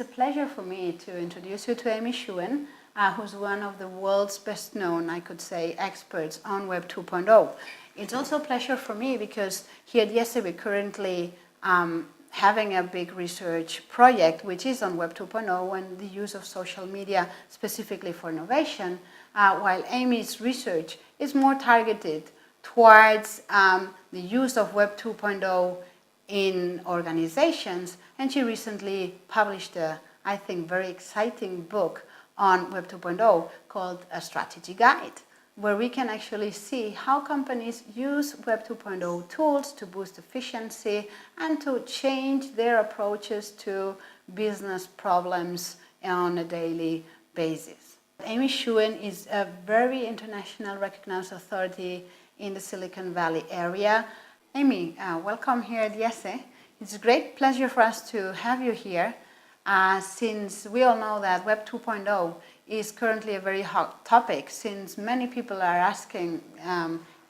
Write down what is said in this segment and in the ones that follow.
a pleasure for me to introduce you to Amy Shuen, who's one of the world's best known, I could say, experts on Web 2.0. It's also a pleasure for me because here at IESE we're currently having a big research project which is on Web 2.0 and the use of social media specifically for innovation, while Amy's research is more targeted towards the use of Web 2.0 in organizations, and she recently published a, I think, very exciting book on Web 2.0 called A Strategy Guide, where we can actually see how companies use Web 2.0 tools to boost efficiency and to change their approaches to business problems on a daily basis. Amy Shuen is a very international recognized authority in the Silicon Valley area. Amy, welcome here at IESE. It's a great pleasure for us to have you here, since we all know that Web 2.0 is currently a very hot topic, since many people are asking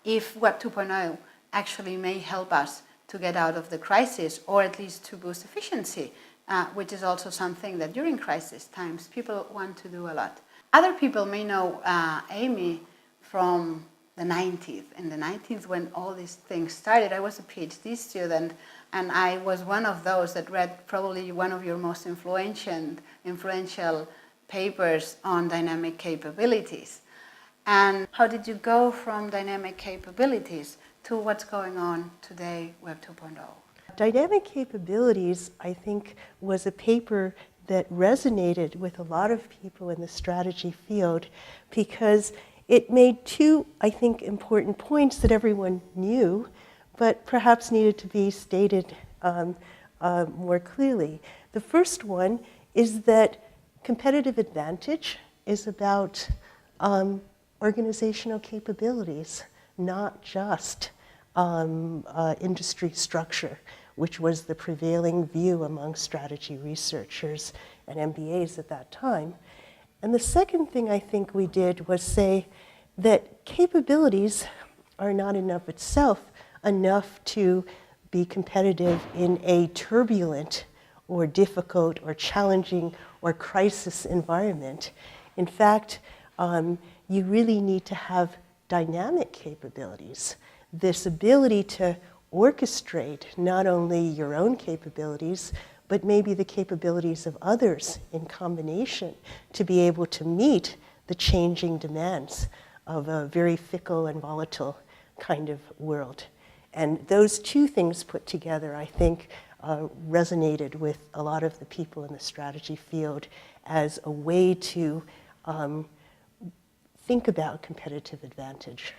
if Web 2.0 actually may help us to get out of the crisis, or at least to boost efficiency, which is also something that during crisis times people want to do a lot. Other people may know Amy from the 90s. In the 90s, when all these things started, I was a PhD student, and I was one of those that read probably one of your most influential papers on dynamic capabilities. And how did you go from dynamic capabilities to what's going on today, Web 2.0? Dynamic capabilities, I think, was a paper that resonated with a lot of people in the strategy field because it made two, I think, important points that everyone knew, but perhaps needed to be stated more clearly. The first one is that competitive advantage is about organizational capabilities, not just industry structure, which was the prevailing view among strategy researchers and MBAs at that time. And the second thing I think we did was say that capabilities are not in of itself enough to be competitive in a turbulent or difficult or challenging or crisis environment. In fact, you really need to have dynamic capabilities, this ability to orchestrate not only your own capabilities, but maybe the capabilities of others in combination to be able to meet the changing demands of a very fickle and volatile kind of world. And those two things put together, I think, resonated with a lot of the people in the strategy field as a way to think about competitive advantage.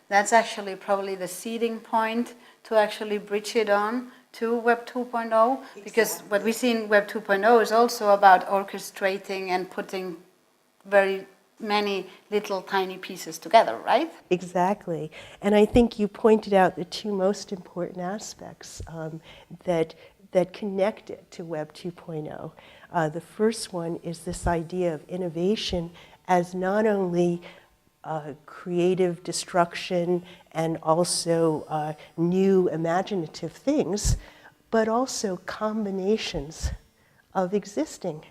That's actually probably the seeding point to actually bridge it on to Web 2.0, because what we see in Web 2.0 is also about orchestrating and putting very many little tiny pieces together, right? Exactly. And I think you pointed out the two most important aspects that connect it to Web 2.0. The first one is this idea of innovation as not only creative destruction and also new imaginative things, but also combinations of existing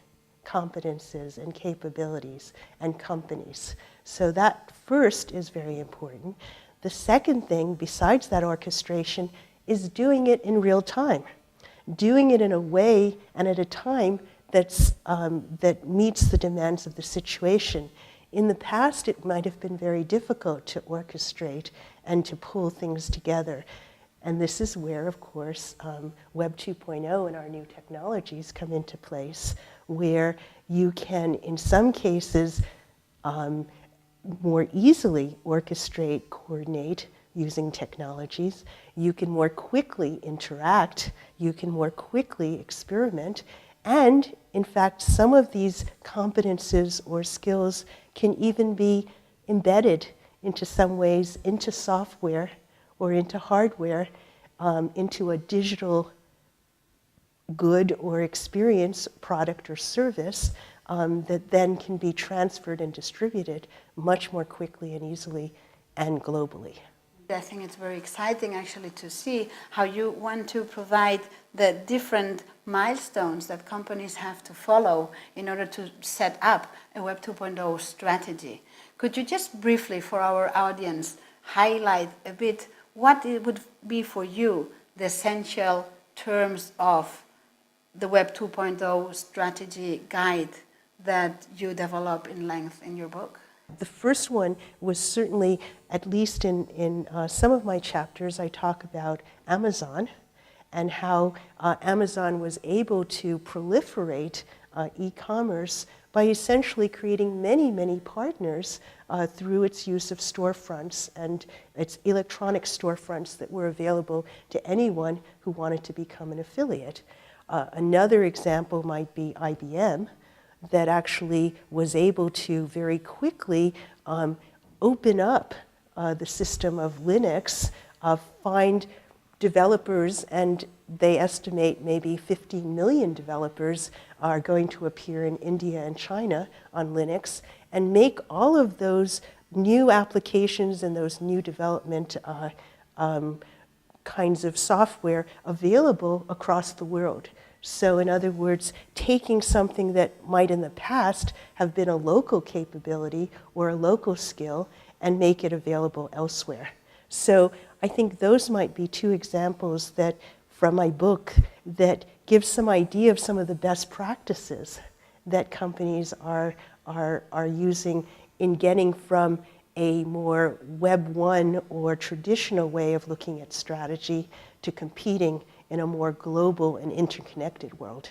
competences and capabilities and companies. So that first is very important. The second thing, besides that orchestration, is doing it in real time. Doing it in a way and at a time that meets the demands of the situation. In the past, it might have been very difficult to orchestrate and to pull things together. And this is where, of course, Web 2.0 and our new technologies come into place, where you can, in some cases, more easily orchestrate, coordinate using technologies. You can more quickly interact. You can more quickly experiment. And, in fact, some of these competences or skills can even be embedded into some ways into software or into hardware, into a digital good or experience, product or service that then can be transferred and distributed much more quickly and easily and globally. I think it's very exciting actually to see how you want to provide the different milestones that companies have to follow in order to set up a Web 2.0 strategy. Could you just briefly, for our audience, highlight a bit what it would be for you the essential terms of the Web 2.0 strategy guide that you develop in length in your book? The first one was certainly, at least in some of my chapters, I talk about Amazon and how Amazon was able to proliferate e-commerce by essentially creating many, many partners through its use of storefronts and its electronic storefronts that were available to anyone who wanted to become an affiliate. Another example might be IBM, that actually was able to very quickly open up the system of Linux, find developers, and they estimate maybe 15 million developers are going to appear in India and China on Linux, and make all of those new applications and those new development kinds of software available across the world. So in other words, taking something that might in the past have been a local capability or a local skill and make it available elsewhere. So I think those might be two examples that, from my book, that give some idea of some of the best practices that companies are using in getting from a more Web 1 or traditional way of looking at strategy to competing in a more global and interconnected world.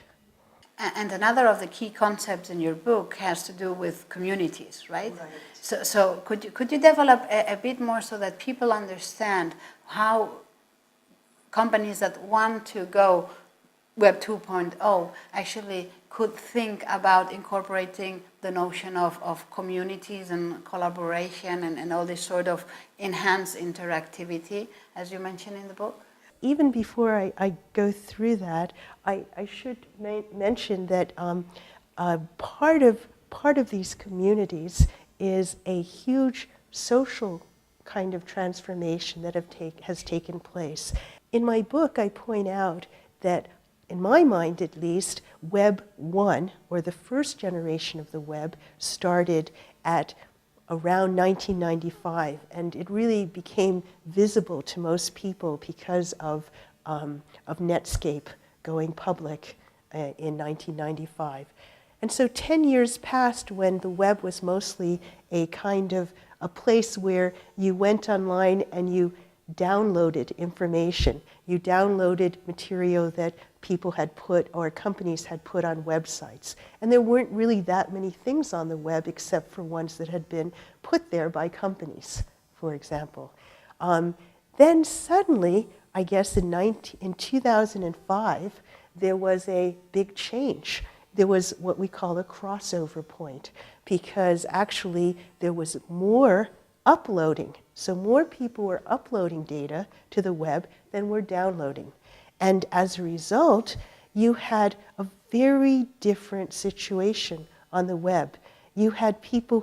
And another of the key concepts in your book has to do with communities, right? So could you develop a bit more so that people understand how companies that want to go Web 2.0 actually could think about incorporating the notion of communities and collaboration and all this sort of enhanced interactivity, as you mentioned in the book? Even before I go through that, I should mention that part of these communities is a huge social kind of transformation that has taken place. In my book, I point out that, in my mind at least, Web 1, or the first generation of the web, started at around 1995, and it really became visible to most people because of Netscape going public in 1995. And so 10 years passed when the web was mostly a kind of a place where you went online and you downloaded information. You downloaded material that people had put, or companies had put on websites. And there weren't really that many things on the web except for ones that had been put there by companies, for example. Then suddenly, I guess in 2005, there was a big change. There was what we call a crossover point, because actually there was more uploading. So more people were uploading data to the web than were downloading. And as a result, you had a very different situation on the web. You had people